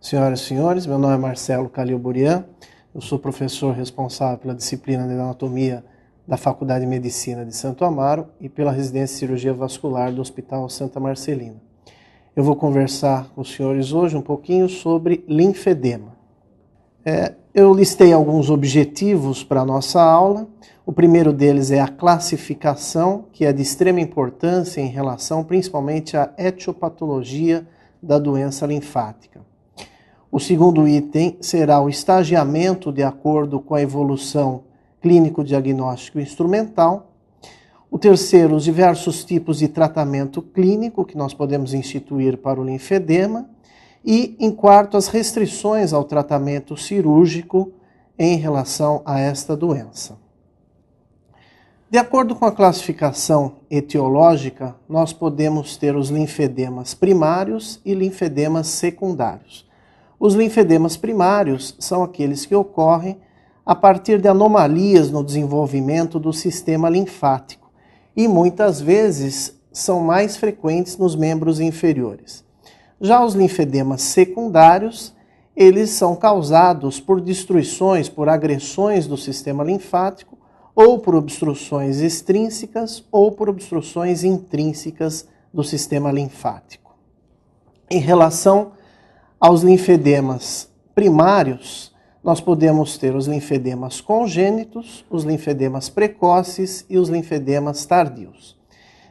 Senhoras e senhores, meu nome é Marcelo Calil Burian, eu sou professor responsável pela disciplina de anatomia da Faculdade de Medicina de Santo Amaro e pela residência de cirurgia vascular do Hospital Santa Marcelina. Eu vou conversar com os senhores hoje um pouquinho sobre linfedema. Eu listei alguns objetivos para a nossa aula. O primeiro deles é a classificação, que é de extrema importância em relação principalmente à etiopatologia da doença linfática. O segundo item será o estagiamento de acordo com a evolução clínico-diagnóstico instrumental. O terceiro, os diversos tipos de tratamento clínico que nós podemos instituir para o linfedema. E, em quarto, as restrições ao tratamento cirúrgico em relação a esta doença. De acordo com a classificação etiológica, nós podemos ter os linfedemas primários e linfedemas secundários. Os linfedemas primários são aqueles que ocorrem a partir de anomalias no desenvolvimento do sistema linfático e muitas vezes são mais frequentes nos membros inferiores. Já os linfedemas secundários, eles são causados por destruições, por agressões do sistema linfático ou por obstruções extrínsecas ou por obstruções intrínsecas do sistema linfático. Em relação aos linfedemas primários, nós podemos ter os linfedemas congênitos, os linfedemas precoces e os linfedemas tardios.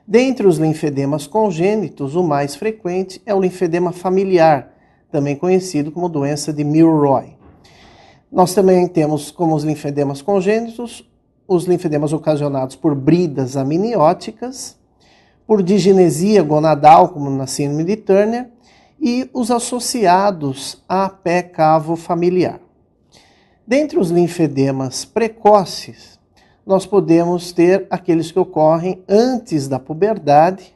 Dentre os linfedemas congênitos, o mais frequente é o linfedema familiar, também conhecido como doença de Milroy. Nós também temos como os linfedemas congênitos, os linfedemas ocasionados por bridas amnióticas, por digenesia gonadal, como na síndrome de Turner, e os associados a pé cavo familiar. Dentre os linfedemas precoces, nós podemos ter aqueles que ocorrem antes da puberdade,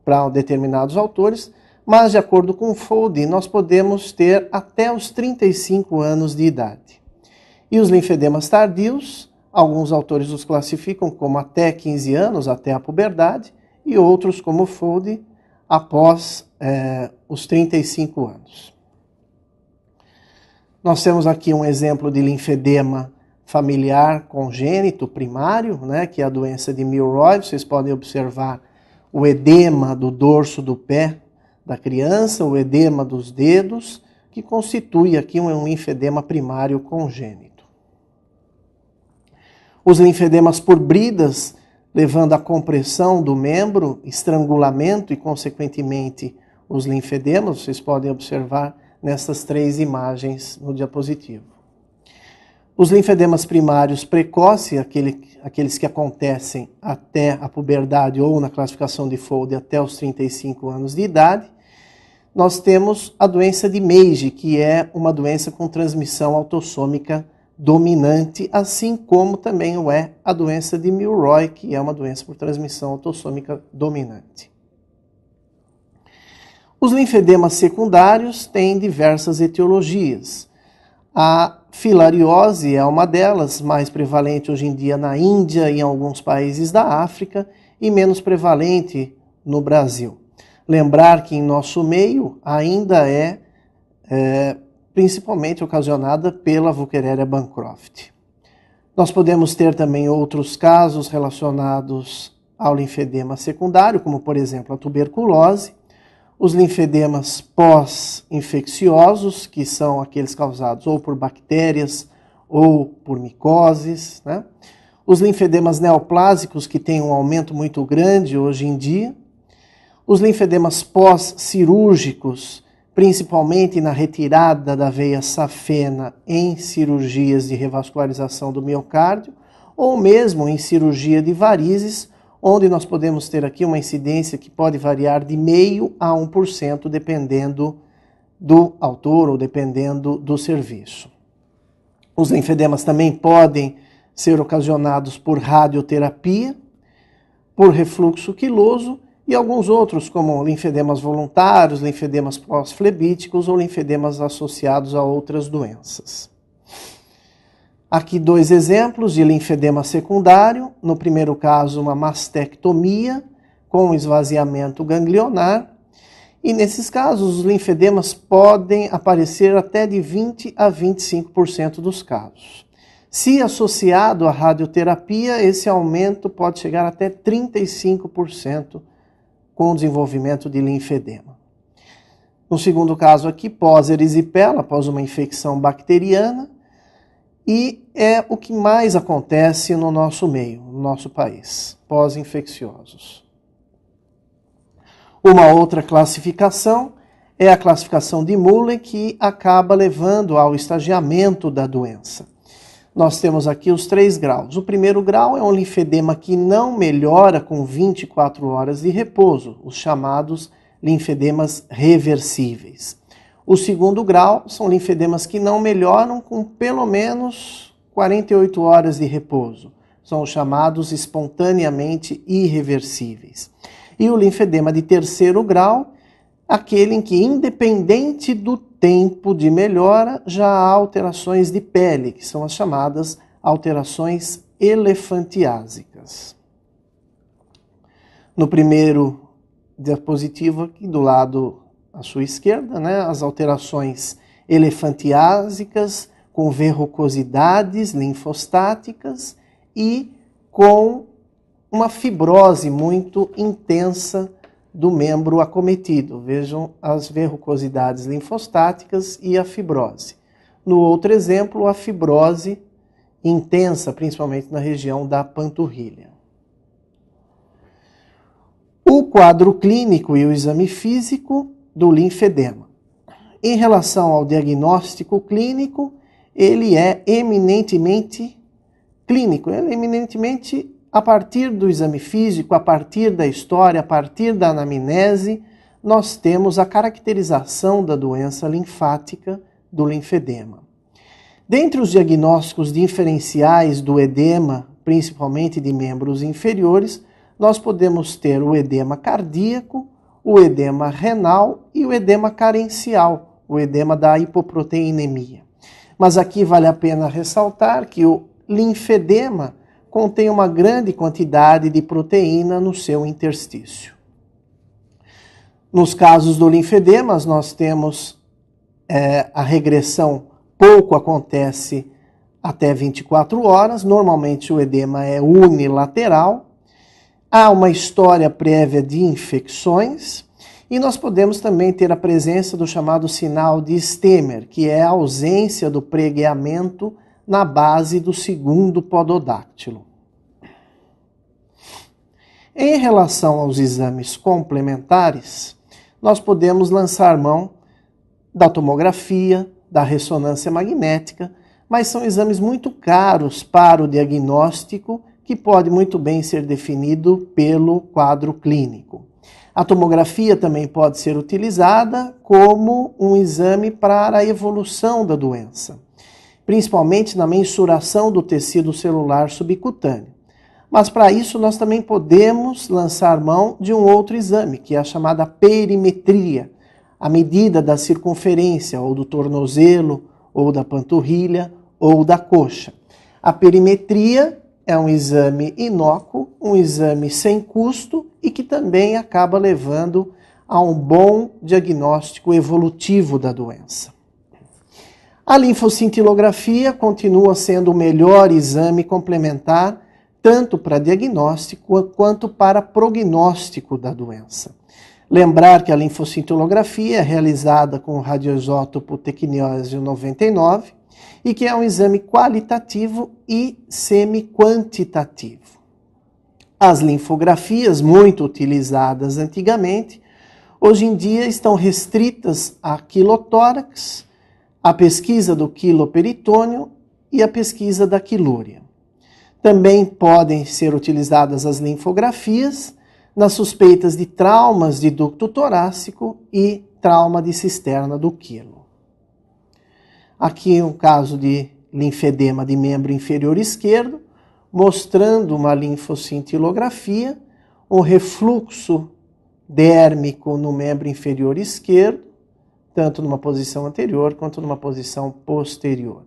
para determinados autores, mas de acordo com o Foldy, nós podemos ter até os 35 anos de idade. E os linfedemas tardios, alguns autores os classificam como até 15 anos, até a puberdade, e outros, como o Foldy, após os 35 anos. Nós temos aqui um exemplo de linfedema familiar congênito primário, que é a doença de Milroy. Vocês podem observar o edema do dorso do pé da criança, o edema dos dedos, que constitui aqui um linfedema primário congênito. Os linfedemas por bridas, levando à compressão do membro, estrangulamento e, consequentemente, os linfedemas, vocês podem observar nessas três imagens no diapositivo. Os linfedemas primários precoces, aqueles que acontecem até a puberdade ou na classificação de Foldy até os 35 anos de idade, nós temos a doença de Meige, que é uma doença com transmissão autossômica dominante, assim como também o é a doença de Milroy, que é uma doença por transmissão autossômica dominante. Os linfedemas secundários têm diversas etiologias. A filariose é uma delas, mais prevalente hoje em dia na Índia e em alguns países da África e menos prevalente no Brasil. Lembrar que em nosso meio ainda é principalmente ocasionada pela Wuchereria bancroft. Nós podemos ter também outros casos relacionados ao linfedema secundário, como por exemplo a tuberculose, os linfedemas pós-infecciosos, que são aqueles causados ou por bactérias ou por micoses, Os linfedemas neoplásicos, que têm um aumento muito grande hoje em dia. Os linfedemas pós-cirúrgicos, principalmente na retirada da veia safena em cirurgias de revascularização do miocárdio, ou mesmo em cirurgia de varizes, onde nós podemos ter aqui uma incidência que pode variar de 0,5% a 1%, dependendo do autor ou dependendo do serviço. Os linfedemas também podem ser ocasionados por radioterapia, por refluxo quiloso e alguns outros, como linfedemas voluntários, linfedemas pós-flebíticos ou linfedemas associados a outras doenças. Aqui dois exemplos de linfedema secundário. No primeiro caso, uma mastectomia com esvaziamento ganglionar. E nesses casos, os linfedemas podem aparecer até de 20 a 25% dos casos. Se associado à radioterapia, esse aumento pode chegar até 35% com o desenvolvimento de linfedema. No segundo caso aqui, pós-erisipela, após uma infecção bacteriana, e é o que mais acontece no nosso meio, no nosso país, pós-infecciosos. Uma outra classificação é a classificação de Muller, que acaba levando ao estagiamento da doença. Nós temos aqui os 3 graus. O primeiro grau é um linfedema que não melhora com 24 horas de repouso, os chamados linfedemas reversíveis. O segundo grau são linfedemas que não melhoram com pelo menos 48 horas de repouso. São os chamados espontaneamente irreversíveis. E o linfedema de terceiro grau, aquele em que, independente do tempo de melhora, já há alterações de pele, que são as chamadas alterações elefantiásicas. No primeiro diapositivo, aqui do lado à sua esquerda, as alterações elefantiásicas com verrucosidades linfostáticas e com uma fibrose muito intensa do membro acometido. Vejam as verrucosidades linfostáticas e a fibrose. No outro exemplo, a fibrose intensa, principalmente na região da panturrilha. O quadro clínico e o exame físico do linfedema. Em relação ao diagnóstico clínico, ele é eminentemente clínico, ele é eminentemente a partir do exame físico, a partir da história, a partir da anamnese, nós temos a caracterização da doença linfática do linfedema. Dentre os diagnósticos diferenciais do edema, principalmente de membros inferiores, nós podemos ter o edema cardíaco, o edema renal e o edema carencial, o edema da hipoproteinemia. Mas aqui vale a pena ressaltar que o linfedema contém uma grande quantidade de proteína no seu interstício. Nos casos do linfedema, nós temos a regressão pouco acontece até 24 horas, normalmente o edema é unilateral, há uma história prévia de infecções e nós podemos também ter a presença do chamado sinal de Stemmer, que é a ausência do pregueamento na base do segundo pododáctilo. Em relação aos exames complementares, nós podemos lançar mão da tomografia, da ressonância magnética, mas são exames muito caros para o diagnóstico que pode muito bem ser definido pelo quadro clínico. A tomografia também pode ser utilizada como um exame para a evolução da doença, principalmente na mensuração do tecido celular subcutâneo. Mas para isso nós também podemos lançar mão de um outro exame, que é a chamada perimetria, a medida da circunferência ou do tornozelo, ou da panturrilha, ou da coxa. A perimetria é um exame inócuo, um exame sem custo e que também acaba levando a um bom diagnóstico evolutivo da doença. A linfocintilografia continua sendo o melhor exame complementar tanto para diagnóstico quanto para prognóstico da doença. Lembrar que a linfocintilografia é realizada com o radioisótopo tecnésio 99 e que é um exame qualitativo e semi-quantitativo. As linfografias, muito utilizadas antigamente, hoje em dia estão restritas a quilotórax, a pesquisa do quiloperitônio e a pesquisa da quilúria. Também podem ser utilizadas as linfografias nas suspeitas de traumas de ducto torácico e trauma de cisterna do quilo. Aqui um caso de linfedema de membro inferior esquerdo, mostrando uma linfocintilografia, um refluxo dérmico no membro inferior esquerdo, tanto numa posição anterior quanto numa posição posterior.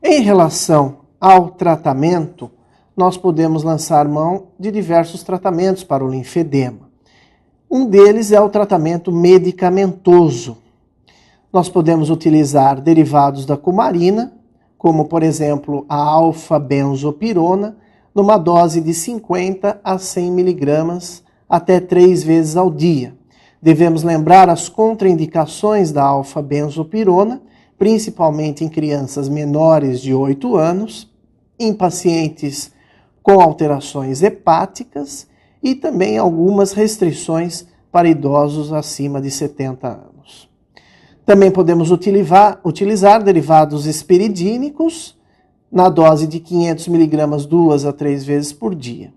Em relação ao tratamento, nós podemos lançar mão de diversos tratamentos para o linfedema. Um deles é o tratamento medicamentoso. Nós podemos utilizar derivados da cumarina, como por exemplo a alfa-benzopirona, numa dose de 50 a 100 miligramas até 3 vezes ao dia. Devemos lembrar as contraindicações da alfa-benzopirona, principalmente em crianças menores de 8 anos, em pacientes com alterações hepáticas e também algumas restrições para idosos acima de 70 anos. Também podemos utilizar derivados espiridínicos na dose de 500 mg 2 a 3 vezes por dia.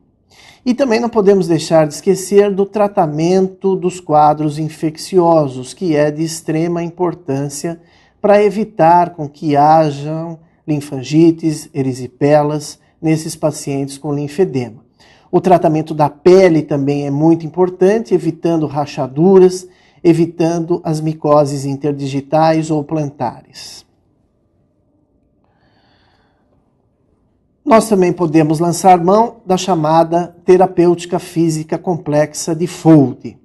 E também não podemos deixar de esquecer do tratamento dos quadros infecciosos, que é de extrema importância para evitar com que hajam linfangites, erisipelas nesses pacientes com linfedema. O tratamento da pele também é muito importante, evitando rachaduras, evitando as micoses interdigitais ou plantares. Nós também podemos lançar mão da chamada terapêutica física complexa de Fuld.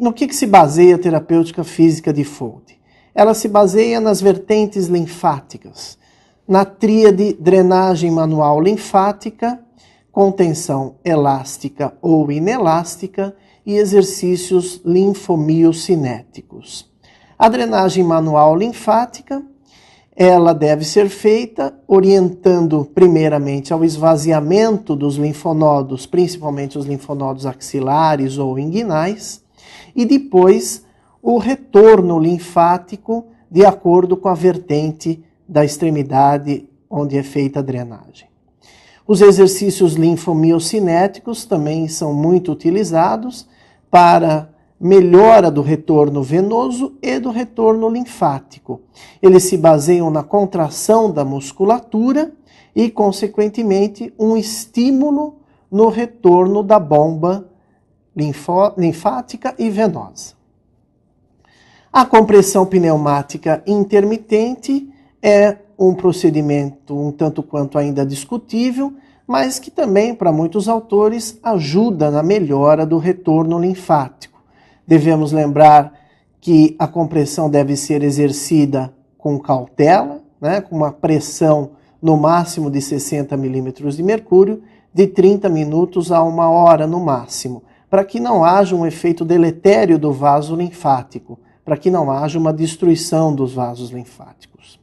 No que se baseia a terapêutica física de Fuld? Ela se baseia nas vertentes linfáticas, na tríade drenagem manual linfática, contenção elástica ou inelástica e exercícios linfomiocinéticos. A drenagem manual linfática, ela deve ser feita orientando primeiramente ao esvaziamento dos linfonodos, principalmente os linfonodos axilares ou inguinais, e depois o retorno linfático de acordo com a vertente da extremidade onde é feita a drenagem. Os exercícios linfomiocinéticos também são muito utilizados para melhora do retorno venoso e do retorno linfático. Eles se baseiam na contração da musculatura e, consequentemente, um estímulo no retorno da bomba linfática e venosa. A compressão pneumática intermitente é um procedimento um tanto quanto ainda discutível, mas que também, para muitos autores, ajuda na melhora do retorno linfático. Devemos lembrar que a compressão deve ser exercida com cautela, com uma pressão no máximo de 60 milímetros de mercúrio, de 30 minutos a 1 hora no máximo, para que não haja um efeito deletério do vaso linfático, para que não haja uma destruição dos vasos linfáticos.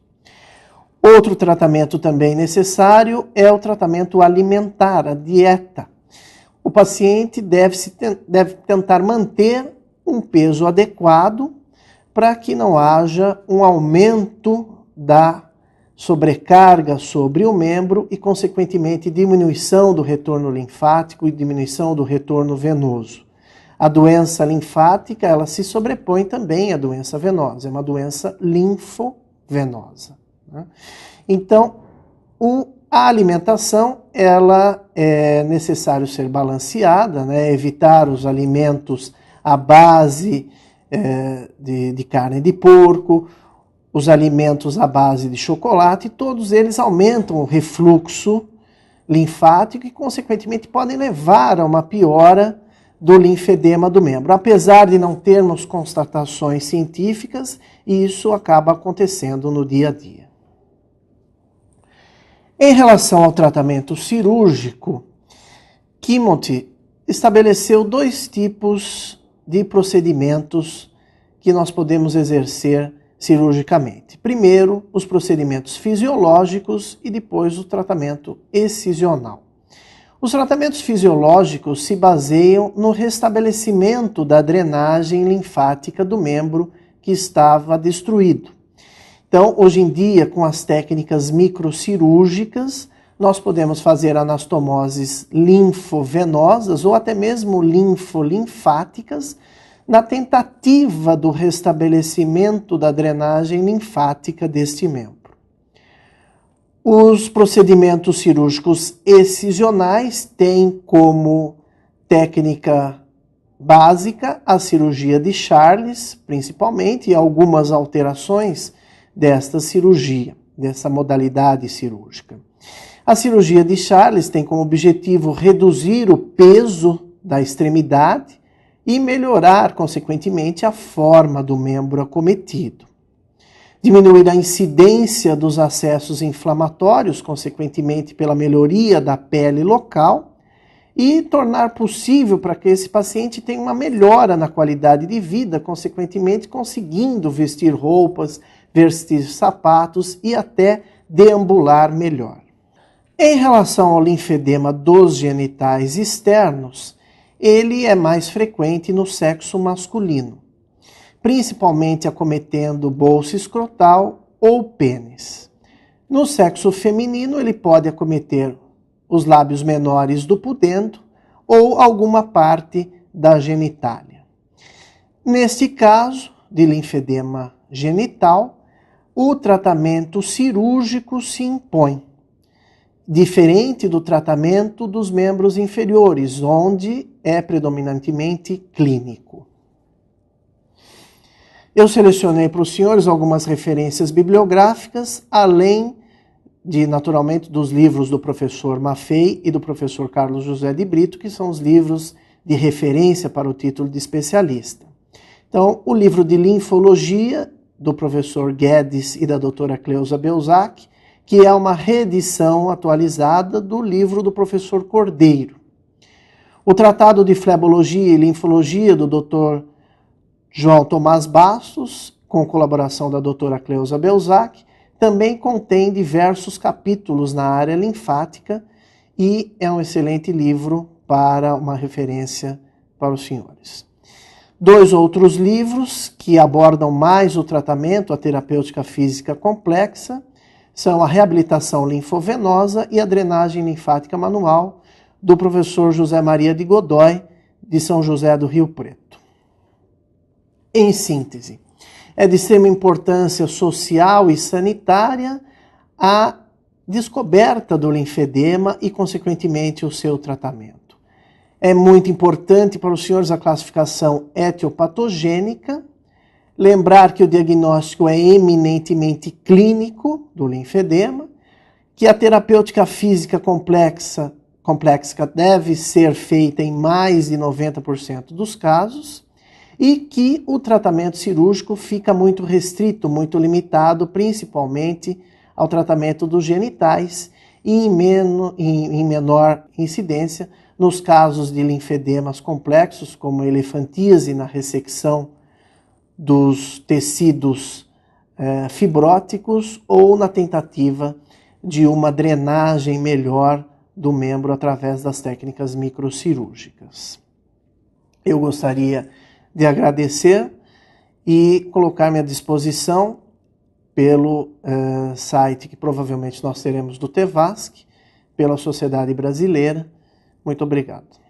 Outro tratamento também necessário é o tratamento alimentar, a dieta. O paciente deve tentar manter um peso adequado para que não haja um aumento da sobrecarga sobre o membro e, consequentemente, diminuição do retorno linfático e diminuição do retorno venoso. A doença linfática, ela se sobrepõe também à doença venosa, é uma doença linfovenosa. Então, a alimentação, ela é necessário ser balanceada, evitar os alimentos à base de carne de porco, os alimentos à base de chocolate, todos eles aumentam o refluxo linfático e, consequentemente, podem levar a uma piora do linfedema do membro. Apesar de não termos constatações científicas, isso acaba acontecendo no dia a dia. Em relação ao tratamento cirúrgico, Kimmondt estabeleceu 2 tipos de procedimentos que nós podemos exercer cirurgicamente. Primeiro, os procedimentos fisiológicos e depois o tratamento excisional. Os tratamentos fisiológicos se baseiam no restabelecimento da drenagem linfática do membro que estava destruído. Então, hoje em dia, com as técnicas microcirúrgicas, nós podemos fazer anastomoses linfovenosas ou até mesmo linfolinfáticas na tentativa do restabelecimento da drenagem linfática deste membro. Os procedimentos cirúrgicos excisionais têm como técnica básica a cirurgia de Charles, principalmente, e algumas alterações desta cirurgia, dessa modalidade cirúrgica. A cirurgia de Charles tem como objetivo reduzir o peso da extremidade e melhorar, consequentemente, a forma do membro acometido. Diminuir a incidência dos acessos inflamatórios, consequentemente pela melhoria da pele local, e tornar possível para que esse paciente tenha uma melhora na qualidade de vida, consequentemente conseguindo vestir roupas, vestir sapatos e até deambular melhor. Em relação ao linfedema dos genitais externos, ele é mais frequente no sexo masculino, principalmente acometendo bolsa escrotal ou pênis. No sexo feminino, ele pode acometer os lábios menores do pudendo ou alguma parte da genitália. Neste caso de linfedema genital, o tratamento cirúrgico se impõe, diferente do tratamento dos membros inferiores, onde é predominantemente clínico. Eu selecionei para os senhores algumas referências bibliográficas, além de, naturalmente, dos livros do professor Maffei e do professor Carlos José de Brito, que são os livros de referência para o título de especialista. Então, o livro de linfologia, do professor Guedes e da doutora Cleusa Belzac, que é uma reedição atualizada do livro do professor Cordeiro. O Tratado de Flebologia e Linfologia, do Dr. João Tomás Bastos, com colaboração da doutora Cleusa Belzac, também contém diversos capítulos na área linfática e é um excelente livro para uma referência para os senhores. 2 outros livros que abordam mais o tratamento, a terapêutica física complexa, são a Reabilitação Linfovenosa e a Drenagem Linfática Manual, do professor José Maria de Godoy, de São José do Rio Preto. Em síntese, é de extrema importância social e sanitária a descoberta do linfedema e, consequentemente, o seu tratamento. É muito importante para os senhores a classificação etiopatogênica, lembrar que o diagnóstico é eminentemente clínico do linfedema, que a terapêutica física complexa deve ser feita em mais de 90% dos casos, e que o tratamento cirúrgico fica muito restrito, muito limitado, principalmente ao tratamento dos genitais e em menor incidência nos casos de linfedemas complexos, como elefantíase na ressecção dos tecidos fibróticos ou na tentativa de uma drenagem melhor do membro através das técnicas microcirúrgicas. Eu gostaria de agradecer e colocar-me à disposição pelo site que provavelmente nós teremos do TEVASC, pela Sociedade Brasileira. Muito obrigado.